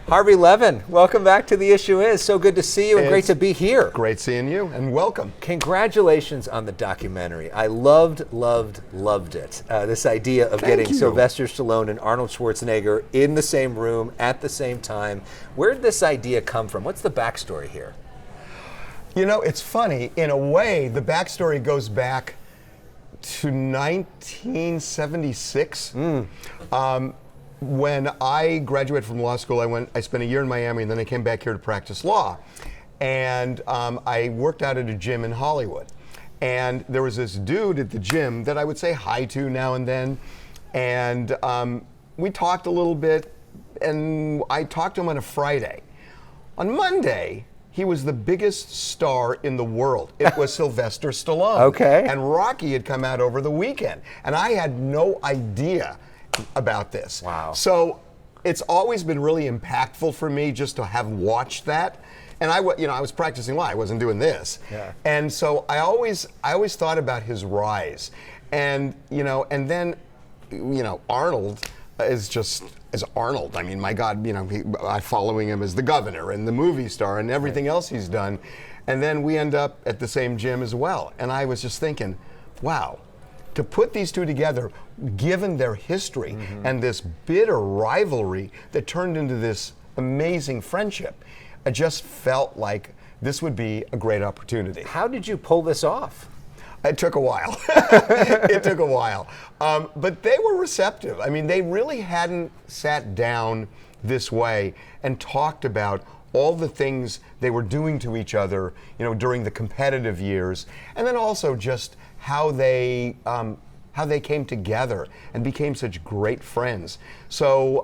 Harvey Levin, welcome back to The Issue Is. So good to see you and great to be here. Great seeing you and welcome. Congratulations on the documentary. I loved it. This idea of getting Sylvester Stallone and Arnold Schwarzenegger in the same room at the same time. Where did this idea come from? What's the backstory here? You know, it's funny. In a way, the backstory goes back to 1976. When I graduated from law school, I spent a year in Miami, and then I came back here to practice law. And I worked out at a gym in Hollywood. And there was this dude at the gym that I would say hi to now and then. And we talked a little bit, and I talked to him on a Friday. On Monday, he was the biggest star in the world. It was Sylvester Stallone. Okay. And Rocky had come out over the weekend. And I had no idea about this. Wow. So it's always been really impactful for me just to have watched that. And I was practicing law. I wasn't doing this. Yeah. And so I always thought about his rise. And then Arnold is Arnold. I mean, my God, I following him as the governor and the movie star and everything else he's done. And then we end up at the same gym as well. And I was just thinking, wow, to put these two together, given their history and this bitter rivalry that turned into this amazing friendship, I just felt like this would be a great opportunity. How did you pull this off? It took a while. It took a while. But they were receptive. I mean, they really hadn't sat down this way and talked about all the things they were doing to each other, during the competitive years, and then also just how they came together and became such great friends. So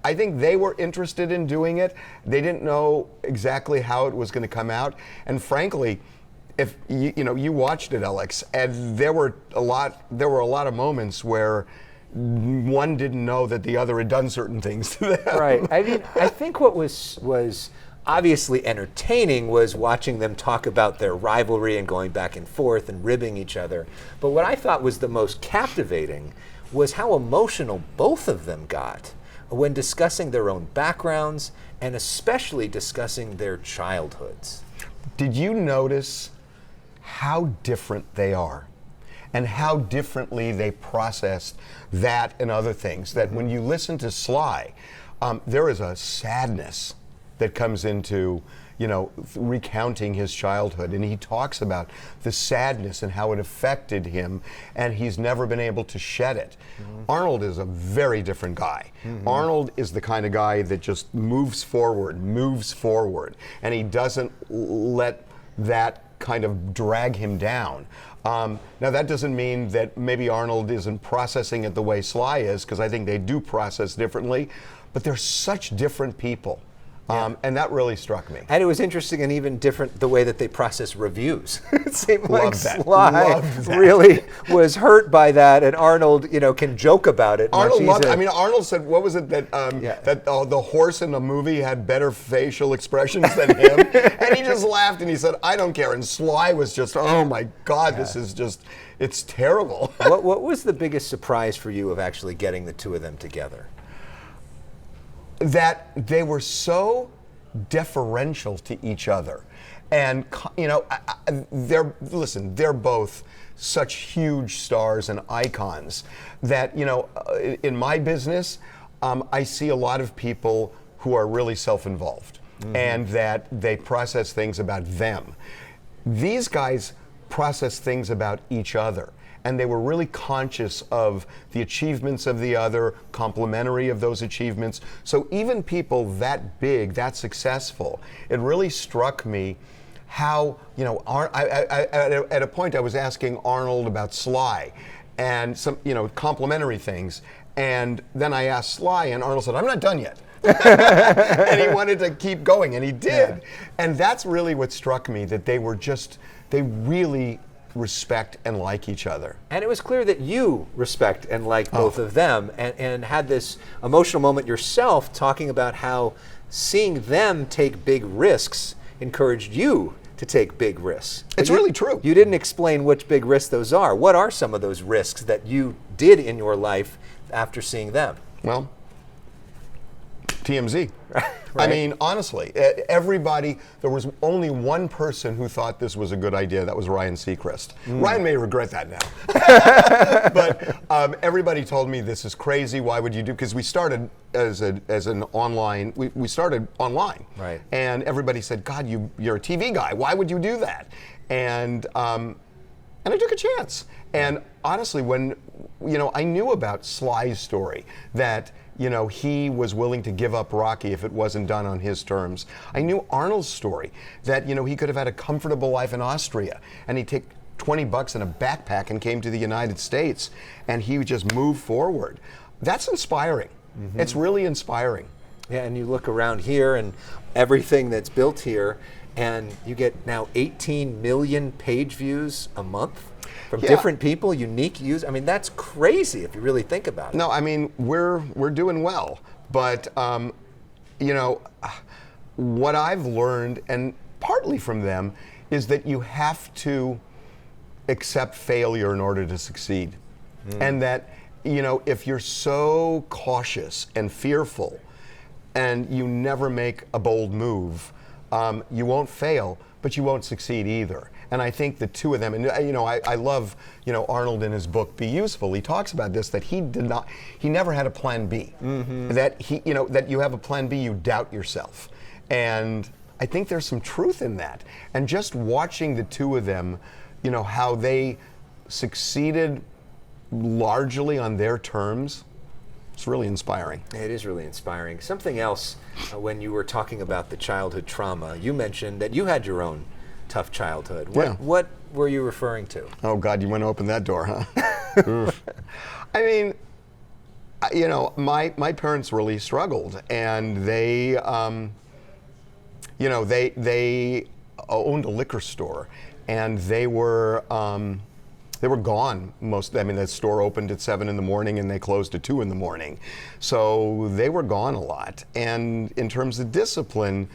I think they were interested in doing it. They didn't know exactly how it was going to come out, and frankly, if you watched it, Elex, and there were a lot of moments where one didn't know that the other had done certain things to them. Right. I mean, I think what was obviously entertaining was watching them talk about their rivalry and going back and forth and ribbing each other. But what I thought was the most captivating was how emotional both of them got when discussing their own backgrounds and especially discussing their childhoods. Did you notice how different they are and how differently they processed that and other things? That when you listen to Sly, there is a sadness that comes into, recounting his childhood. And he talks about the sadness and how it affected him, and he's never been able to shed it. Arnold is a very different guy. Arnold is the kind of guy that just moves forward, and he doesn't let that kind of drag him down. Now that doesn't mean that maybe Arnold isn't processing it the way Sly is, because I think they do process differently, but they're such different people. And that really struck me. And it was interesting and even different the way that they process reviews. It seemed like that. Sly really was hurt by that, and Arnold, can joke about it. Arnold loved it. I mean, Arnold said, what was it that the horse in the movie had better facial expressions than him? And he just laughed and he said, I don't care. And Sly was just, oh my God, this is just, it's terrible. What was the biggest surprise for you of actually getting the two of them together? That they were so deferential to each other. And, they're both such huge stars and icons that, in my business, I see a lot of people who are really self-involved and that they process things about them. These guys process things about each other. And they were really conscious of the achievements of the other, complimentary of those achievements. So even people that big, that successful, it really struck me how, at a point I was asking Arnold about Sly and some, complimentary things. And then I asked Sly, and Arnold said, I'm not done yet. And he wanted to keep going, and he did. Yeah. And that's really what struck me, that they really respect and like each other. And it was clear that you respect and like both of them, and had this emotional moment yourself talking about how seeing them take big risks encouraged you to take big risks. It's really true. You didn't explain which big risks those are. What are some of those risks that you did in your life after seeing them? Well, TMZ. I mean, honestly, everybody, there was only one person who thought this was a good idea. That was Ryan Seacrest. Ryan may regret that now. But everybody told me this is crazy. Why would you do? Because we started as an online, we started online. Right. And everybody said, God, you're a TV guy. Why would you do that? And I took a chance. And honestly, when, I knew about Sly's story, that, he was willing to give up Rocky if it wasn't done on his terms. I knew Arnold's story, that, he could have had a comfortable life in Austria, and he'd take $20 in a backpack and came to the United States, and he would just move forward. That's inspiring. Mm-hmm. It's really inspiring. Yeah, and you look around here and everything that's built here, and you get now 18 million page views a month from different people, unique users. I mean, that's crazy if you really think about it. No, I mean, we're doing well, but what I've learned, and partly from them, is that you have to accept failure in order to succeed. And that, if you're so cautious and fearful and you never make a bold move, you won't fail, but you won't succeed either. And I think the two of them, and I love, Arnold in his book Be Useful. He talks about this, that he never had a plan B. Mm-hmm. That that you have a plan B, you doubt yourself. And I think there's some truth in that. And just watching the two of them, how they succeeded largely on their terms, it's really inspiring. It is really inspiring. Something else, when you were talking about the childhood trauma, you mentioned that you had your own tough childhood. What were you referring to? Oh God, you want to open that door, huh? I mean, my parents really struggled, and they, they owned a liquor store, and they were gone the store opened at 7 in the morning and they closed at 2 in the morning. So they were gone a lot. And in terms of discipline,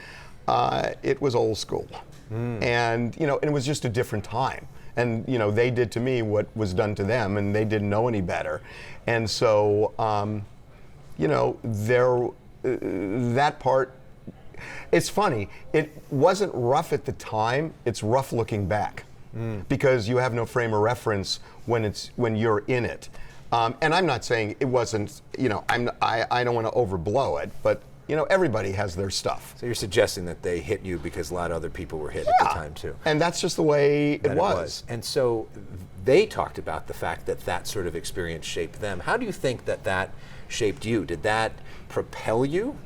it was old school. And, and it was just a different time. And, they did to me what was done to them, and they didn't know any better. And so, that part, it's funny, it wasn't rough at the time, it's rough looking back. Because you have no frame of reference when you're in it. And I'm not saying it wasn't, I don't want to overblow it, but everybody has their stuff. So you're suggesting that they hit you because a lot of other people were hit at the time too. And that's just the way it was. And so they talked about the fact that that sort of experience shaped them. How do you think that shaped you? Did that propel you?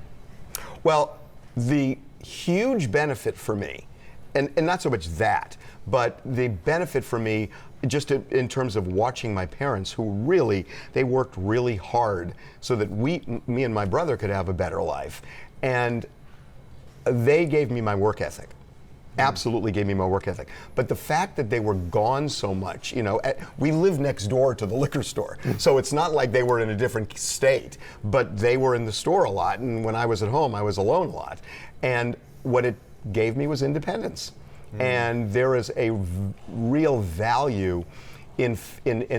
Well, the huge benefit for me, and not so much that, but the benefit for me, just in terms of watching my parents, who really, they worked really hard so that me and my brother could have a better life. And they gave me my work ethic. Absolutely gave me my work ethic. But the fact that they were gone so much, we lived next door to the liquor store. So it's not like they were in a different state, but they were in the store a lot. And when I was at home, I was alone a lot. And what it gave me was independence. And there is a real value in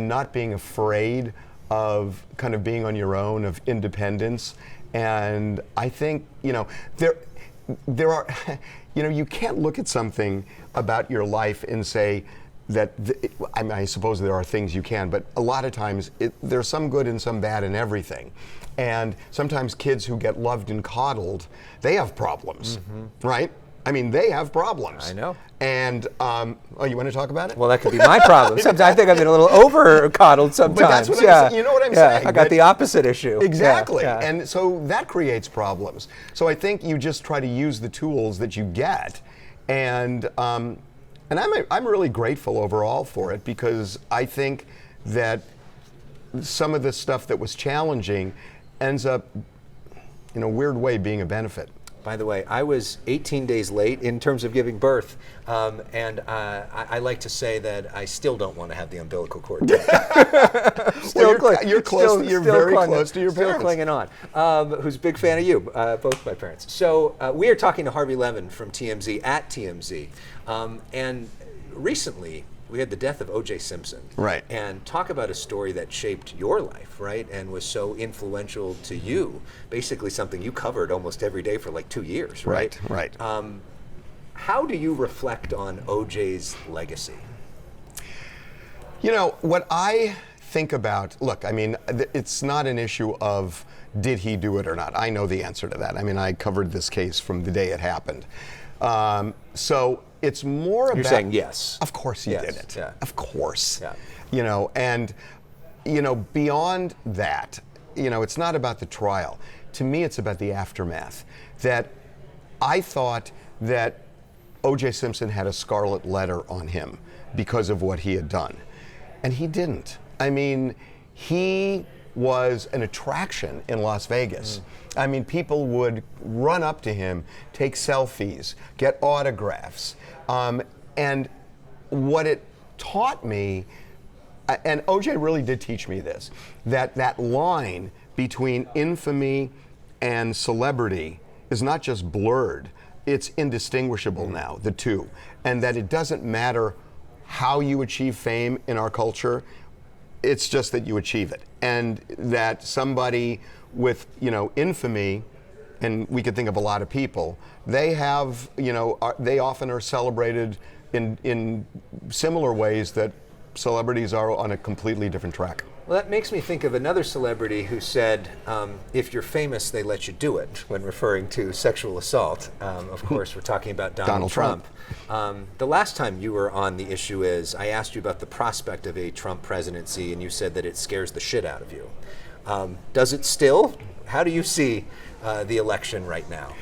not being afraid of kind of being on your own, of independence. And I think, there are, you can't look at something about your life and say that, I suppose there are things you can, but a lot of times there's some good and some bad in everything. And sometimes kids who get loved and coddled, they have problems, right? I mean, they have problems. I know. And, you want to talk about it? Well, that could be my problem. Sometimes I think I've been a little over-coddled sometimes. But that's what I'm saying. You know what I'm saying? I got the opposite issue. Exactly. Yeah. And so that creates problems. So I think you just try to use the tools that you get. And I'm really grateful overall for it, because I think that some of the stuff that was challenging ends up, in a weird way, being a benefit. By the way, I was 18 days late in terms of giving birth, and I like to say that I still don't want to have the umbilical cord. You're close. You're very close to your parents. Still clinging on. Who's a big fan of you, both my parents. So we are talking to Harvey Levin from TMZ at TMZ, and recently we had the death of O.J. Simpson. Right. And talk about a story that shaped your life, right? And was so influential to you. Basically something you covered almost every day for like 2 years, right? Right. How do you reflect on O.J.'s legacy? You know, what I think about, look, I mean, it's not an issue of did he do it or not. I know the answer to that. I mean, I covered this case from the day it happened. So it's more about... You're saying yes. Of course he did it. Yeah. Of course. Yeah. You know, and, you know, beyond that, you know, it's not about the trial. To me, it's about the aftermath. That I thought that O.J. Simpson had a scarlet letter on him because of what he had done. And he didn't. I mean, he was an attraction in Las Vegas. I mean, people would run up to him, take selfies, get autographs. And what it taught me, and O.J. really did teach me this, that line between infamy and celebrity is not just blurred, it's indistinguishable now, the two. And that it doesn't matter how you achieve fame in our culture, it's just that you achieve it. And that somebody with, you know, infamy, and we could think of a lot of people, they have, you know, they often are celebrated in similar ways that celebrities are on a completely different track. Well, that makes me think of another celebrity who said, if you're famous, they let you do it, when referring to sexual assault. Of course, we're talking about Donald Trump. The last time you were on the issue I asked you about the prospect of a Trump presidency, and you said that it scares the shit out of you. Does it still? How do you see the election right now?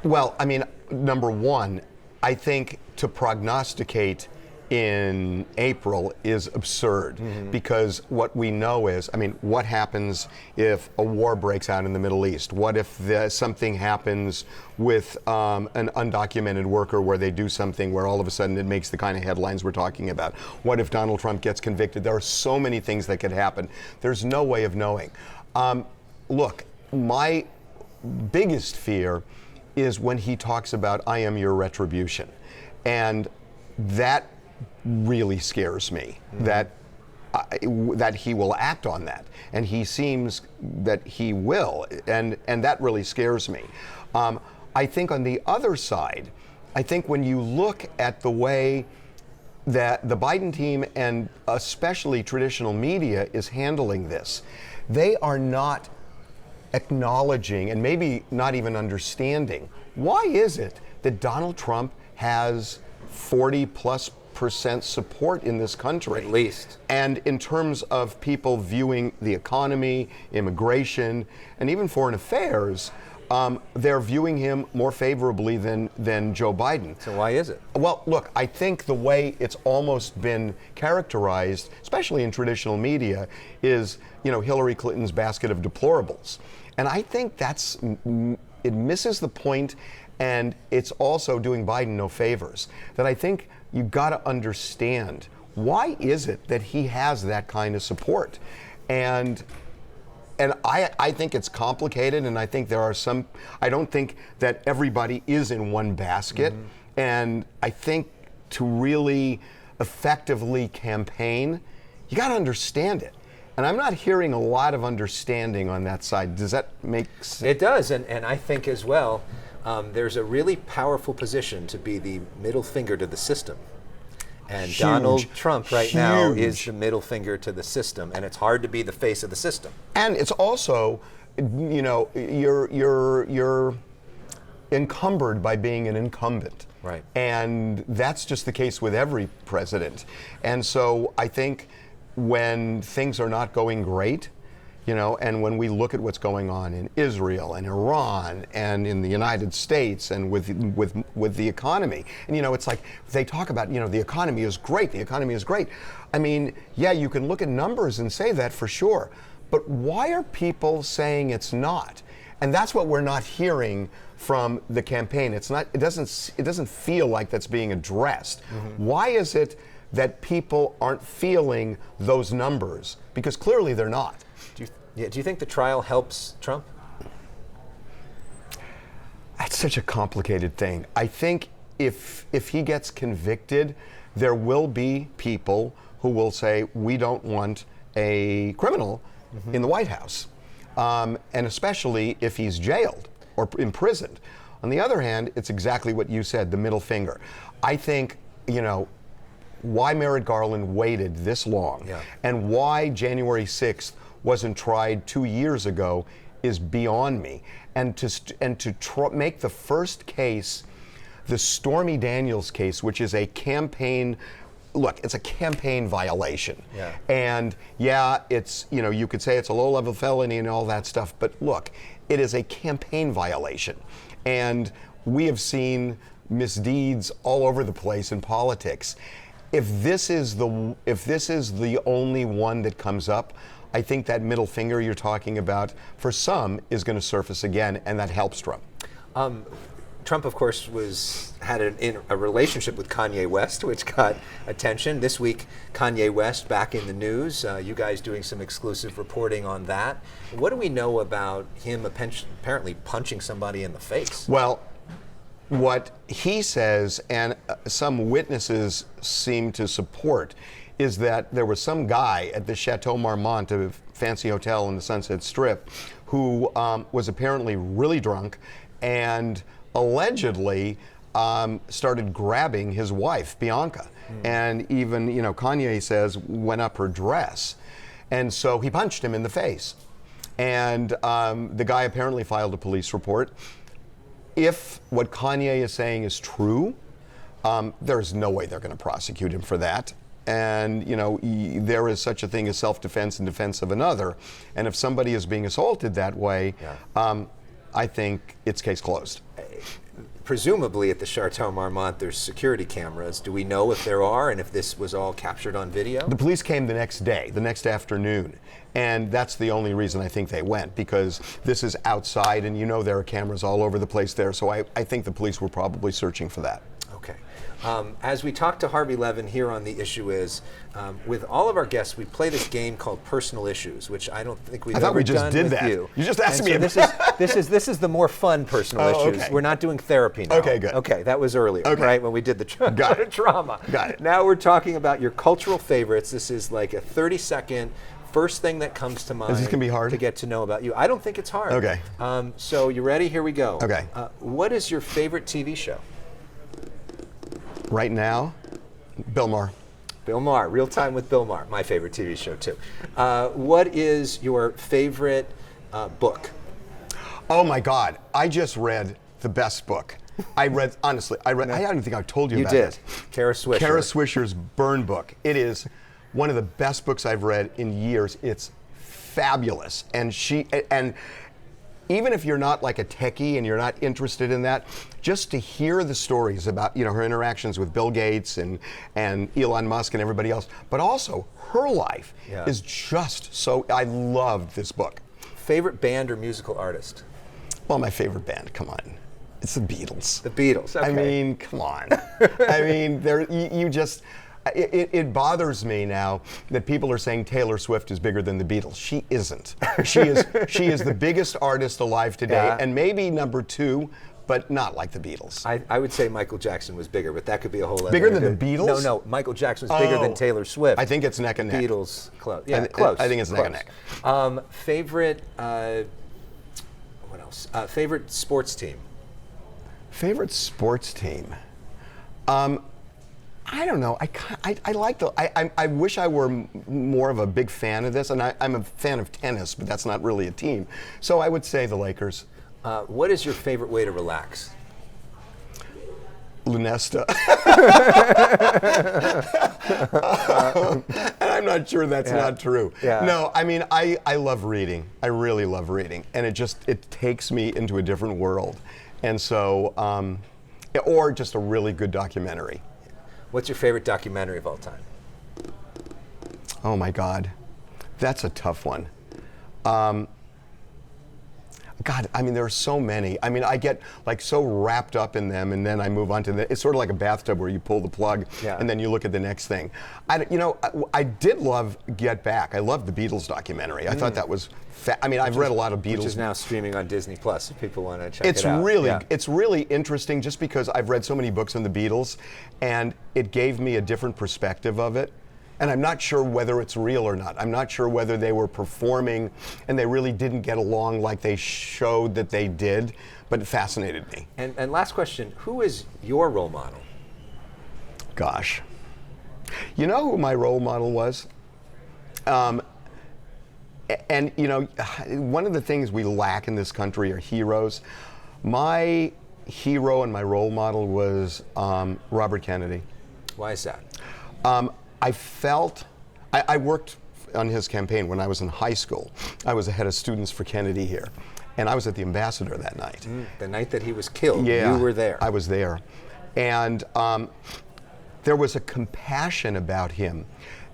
Well, I mean, number one, I think to prognosticate in April is absurd, because what we know is, I mean, what happens if a war breaks out in the Middle East? What if something happens with an undocumented worker where they do something where all of a sudden it makes the kind of headlines we're talking about? What if Donald Trump gets convicted? There are so many things that could happen. There's no way of knowing. Look, my biggest fear is when he talks about, I am your retribution. And that really scares me, that he will act on that, and he seems that he will, and that really scares me. I think on the other side, I think when you look at the way that the Biden team and especially traditional media is handling this, they are not acknowledging and maybe not even understanding why is it that Donald Trump has 40+% support in this country. At least. And in terms of people viewing the economy, immigration, and even foreign affairs, they're viewing him more favorably than Joe Biden. So why is it? Well, look, I think the way it's almost been characterized, especially in traditional media, is, you know, Hillary Clinton's basket of deplorables. And I think it misses the point, and it's also doing Biden no favors. That I think you've got to understand, why is it that he has that kind of support? And I think it's complicated, and I think there are some, I don't think that everybody is in one basket. And I think to really effectively campaign, you got to understand it. And I'm not hearing a lot of understanding on that side. Does that make sense? It does, and I think as well, there's a really powerful position to be the middle finger to the system. And Huge. Donald Trump right now Huge. is the middle finger to the system, and it's hard to be the face of the system. And it's also, you know, you're encumbered by being an incumbent. Right. And that's just the case with every president. And so I think when things are not going great, you know, and when we look at what's going on in Israel and Iran and in the United States and with the economy, and, you know, it's like they talk about, you know, the economy is great, the economy is great. I mean, yeah, you can look at numbers and say that for sure, but why are people saying it's not? And that's what we're not hearing from the campaign. It's not. It doesn't feel like that's being addressed. Why is it that people aren't feeling those numbers? Because clearly they're not. Do you think the trial helps Trump? That's such a complicated thing. I think if he gets convicted, there will be people who will say, we don't want a criminal in the White House. And especially if he's jailed or imprisoned. On the other hand, it's exactly what you said, the middle finger. I think, why Merrick Garland waited this long and why January 6th wasn't tried 2 years ago is beyond me. And to make the first case, the Stormy Daniels case, which is a campaign, look, it's a campaign violation. And it's, you could say it's a low-level felony and all that stuff, but look, it is a campaign violation. And we have seen misdeeds all over the place in politics. If this is the only one that comes up, I think that middle finger you're talking about, for some, is going to surface again, and that helps Trump. Trump, of course, had a relationship with Kanye West, which got attention. This week, Kanye West back in the news. You guys doing some exclusive reporting on that. What do we know about him apparently punching somebody in the face? Well, what he says, and some witnesses seem to support, is that there was some guy at the Chateau Marmont, a fancy hotel in the Sunset Strip, who was apparently really drunk and allegedly started grabbing his wife, Bianca. And even, Kanye says, went up her dress. And so he punched him in the face. And the guy apparently filed a police report. If what Kanye is saying is true, there's no way they're going to prosecute him for that. And, there is such a thing as self-defense in defense of another. And if somebody is being assaulted that way, I think it's case closed. Presumably at the Chateau Marmont, there's security cameras. Do we know if there are and if this was all captured on video? The police came the next day, the next afternoon. And that's the only reason I think they went, because this is outside and there are cameras all over the place there. So I think the police were probably searching for that. Okay. As we talk to Harvey Levin here on The Issue Is, with all of our guests, we play this game called Personal Issues, which I don't think we've ever done with you. I thought we just did that. You just asked me. This is the more fun personal issues. Okay. We're not doing therapy now. Okay, good. Okay, that was earlier, right, when we did the drama. Got it. Now we're talking about your cultural favorites. This is like a 30-second first thing that comes to mind. Is this going to be hard? To get to know about you. I don't think it's hard. Okay. So you ready? Here we go. Okay. What is your favorite TV show? Right now, Bill Maher. Bill Maher, Real Time with Bill Maher, my favorite TV show too. What is your favorite book? Oh my God, I just read the best book. Honestly, I don't think I told you about it. You did. Kara Swisher. Kara Swisher's Burn Book. It is one of the best books I've read in years. It's fabulous. And even if you're not like a techie and you're not interested in that, just to hear the stories about her interactions with Bill Gates and Elon Musk and everybody else, but also her life is just so. I loved this book. Favorite band or musical artist? Well, my favorite band, come on, it's the Beatles. The Beatles. Okay. I mean, come on. I mean, you just. It bothers me now that people are saying Taylor Swift is bigger than the Beatles. She isn't. She is the biggest artist alive today, and maybe number 2, but not like the Beatles. I would say Michael Jackson was bigger, but that could be a whole other. Bigger than the Beatles? No, Michael Jackson was bigger than Taylor Swift. I think it's neck and neck. Beatles, close. Yeah, close. I think it's neck and neck. Favorite, what else? Favorite sports team? Favorite sports team? I don't know. I like I wish I were more of a big fan of this, and I'm a fan of tennis, but that's not really a team. So I would say the Lakers. What is your favorite way to relax? Lunesta. And I'm not sure that's not true. No, I mean, I love reading. I really love reading. And it takes me into a different world. And so, or just a really good documentary. What's your favorite documentary of all time? Oh my God, that's a tough one. God, I mean, there are so many. I mean, I get like so wrapped up in them, and then I move on to the. It's sort of like a bathtub where you pull the plug, and then you look at the next thing. I did love Get Back. I loved the Beatles documentary. I thought that was. I mean, I've read a lot of Beatles. Which is now streaming on Disney Plus. If people want to check it out. It's really interesting, just because I've read so many books on the Beatles, and it gave me a different perspective of it. And I'm not sure whether it's real or not. I'm not sure whether they were performing and they really didn't get along like they showed that they did, but it fascinated me. And last question, who is your role model? Gosh. You know who my role model was? And one of the things we lack in this country are heroes. My hero and my role model was Robert Kennedy. Why is that? I worked on his campaign when I was in high school. I was the head of students for Kennedy here. And I was at the Ambassador that night. The night that he was killed, you were there. I was there. And there was a compassion about him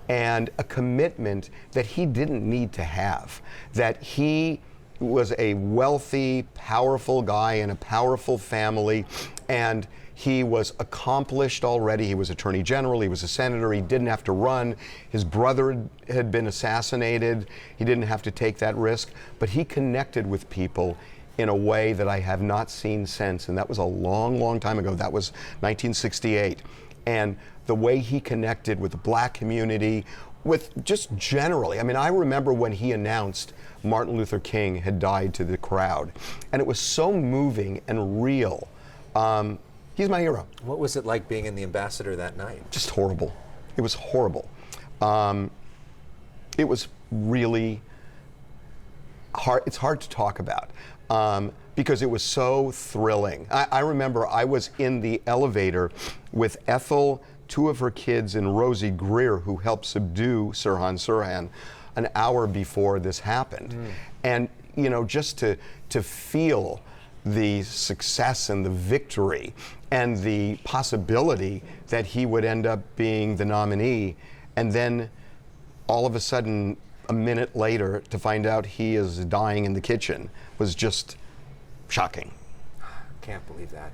and a commitment that he didn't need to have. That he was a wealthy, powerful guy in a powerful family, and he was accomplished already. He was Attorney General, he was a senator, he didn't have to run. His brother had been assassinated, he didn't have to take that risk, but he connected with people in a way that I have not seen since, and that was a long, long time ago. That was 1968. And the way he connected with the black community, with just generally, I mean, I remember when he announced Martin Luther King had died to the crowd, and it was so moving and real. He's my hero. What was it like being in the Ambassador that night? Just horrible. It was horrible. It was really hard. It's hard to talk about because it was so thrilling. I remember I was in the elevator with Ethel, two of her kids, and Rosie Greer, who helped subdue Sirhan Sirhan an hour before this happened. And, just to feel the success and the victory and the possibility that he would end up being the nominee, and then all of a sudden, a minute later, to find out he is dying in the kitchen was just shocking. Can't believe that.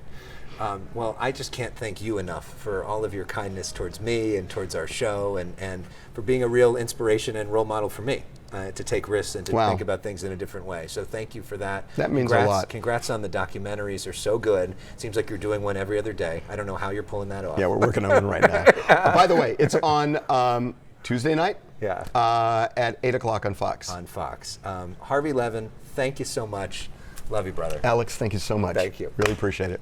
Well, I just can't thank you enough for all of your kindness towards me and towards our show, and for being a real inspiration and role model for me to take risks and to think about things in a different way. So thank you for that. That means a lot. Congrats on the documentaries. They're so good. Seems like you're doing one every other day. I don't know how you're pulling that off. Yeah, we're working on one right now. By the way, it's on Tuesday night at 8 o'clock on Fox. On Fox. Harvey Levin, thank you so much. Love you, brother. Alex, thank you so much. Thank you. Really appreciate it.